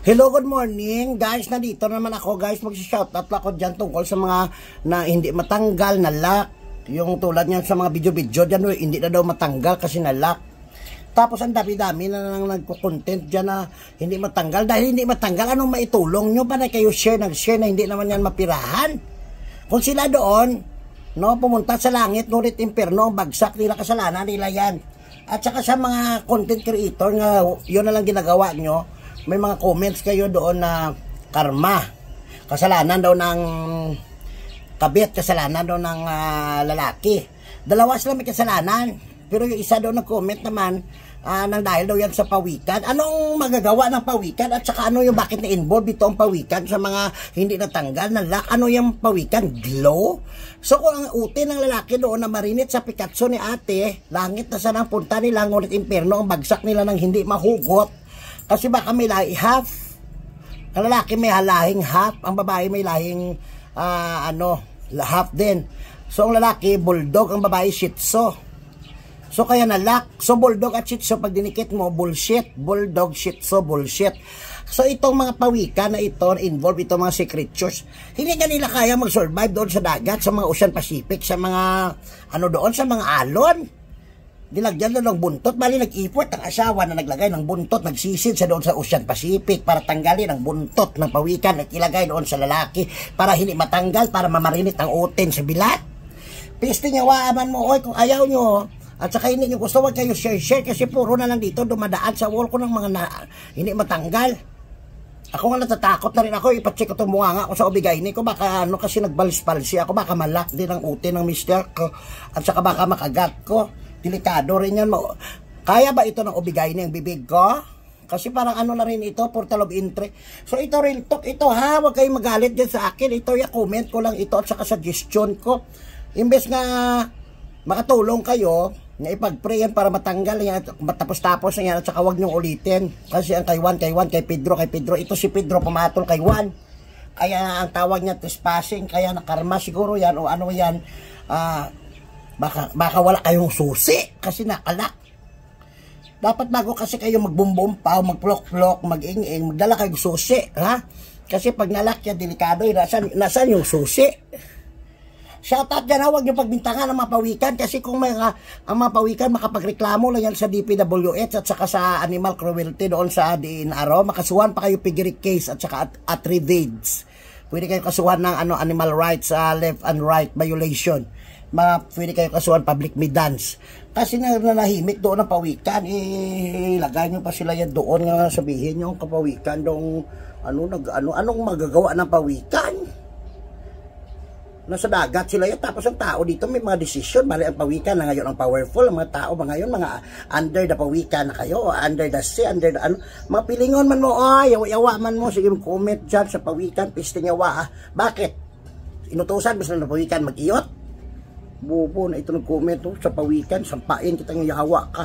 Hello, good morning guys. Nandito naman ako guys, mag-shoutout ako dyan tungkol sa mga na hindi matanggal na lock. Yung tulad niyan sa mga video-video dyan, hindi na daw matanggal kasi na lock. Tapos ang dami-dami na nang nagko-content dyan na hindi matanggal. Dahil hindi matanggal, anong maitulong nyo? Para kayo nag-share na hindi naman yan mapirahan. Kung sila doon, no, pumunta sa langit, ngunit impyerno, bagsak nila, kasalanan nila yan. At saka sa mga content creator nga, yun na lang ginagawa nyo. May mga comments kayo doon na karma, kasalanan daw ng kabit, kasalanan daw ng lalaki. Dalawa sila may kasalanan, pero yung isa daw nag-comment naman nang dahil daw yan sa pawikan. Anong magagawa ng pawikan at saka ano yung bakit na-involve ito ang pawikan sa mga hindi natanggal ng lock? Ano yung pawikan? Glow? So kung ang uti ng lalaki doon na marinit sa Picasso ni ate, langit na sanang punta nila, ngunit impyerno ang bagsak nila ng hindi mahugot. Kasi baka may lahi half. Ang lalaki may lahing half, ang babae may lahing half din. So ang lalaki bulldog, ang babae shih tzu. So kaya na lock. So bulldog at shih tzu pag dinikit mo, bullshit. Bulldog, shih tzu, bullshit. So itong mga pawikan na ito, involve itong mga secretures, hindi nila kaya mag-survive doon sa dagat, sa mga Ocean Pacific, sa mga doon, sa mga alon. Nilagyan doon ng buntot, bali nag-effort ang asawa na naglagay ng buntot, nagsisid sa doon sa Ocean Pacific para tanggalin ang buntot ng pawikan at ilagay doon sa lalaki para hindi matanggal, para mamarinit ang utin sa bilat. Piste niya, waaman mo, oy, kung ayaw nyo, at saka hindi nyo gusto, wag kayo share kasi puro na lang dito dumadaan sa wall ko ng mga hindi matanggal. Ako nga natatakot na rin ako, ipacheck ko itong mukha ko sa ubigayni ko, baka kasi nagbalis-palsi ako, baka malak din ang utin ng mister ko, at saka baka makagat ko. Delikado rin yan. Kaya ba ito ng ubigay niyang bibig ko? Kasi parang na rin ito, portal of entry. So ito real talk, ito ha, huwag kayong magalit dyan sa akin. Ito yung comment ko lang ito at saka suggestion ko. Imbes na makatulong kayo, na ipag-pray yan para matanggal yan, matapos-tapos yan, at saka huwag niyong ulitin. Kasi ang kay Juan, kay Pedro, ito si Pedro pumatol kay Juan. Kaya ang tawag niya trespassing, kaya nakarma siguro yan, o ano yan, baka wala kayong susi kasi nakalak. Dapat bago kasi kayo magbumbumpa o magplok-plok, mag-ing-ing, magdala kayong susi, ha? Kasi pag nalak yan, delikado, nasan yung susi? Shoutout dyan, huwag nyo pagbintangan ang mapawikan kasi kung ang mapawikan makapagreklamo lang yan sa DPWH at saka sa animal cruelty doon sa DNR, makasuhan pa kayo piggery case at saka at revenge. Pwede kayo kasuhan ng animal rights, left and right violation. Pwede kayo kasuhan public meetings. Kasi nanahimik doon ang pawikan, lagay nyo pa sila yan doon, nga sabihin nyo ang kapawikan doon, anong magagawa ng pawikan? Nasa dagat sila yan, tapos ang tao dito may mga desisyon, bali ang pawikan na ngayon ang powerful, ang mga tao ngayon, mga under the pawikan na kayo, under the sea, under the mga pilingon man mo, yawa man mo, sige comment dyan sa pawikan, piste yawa, bakit? Inutusan, bis na pawikan mag-iyot? Bubo na ito nag-comment sa pawikan, sampain kitang yawa ka.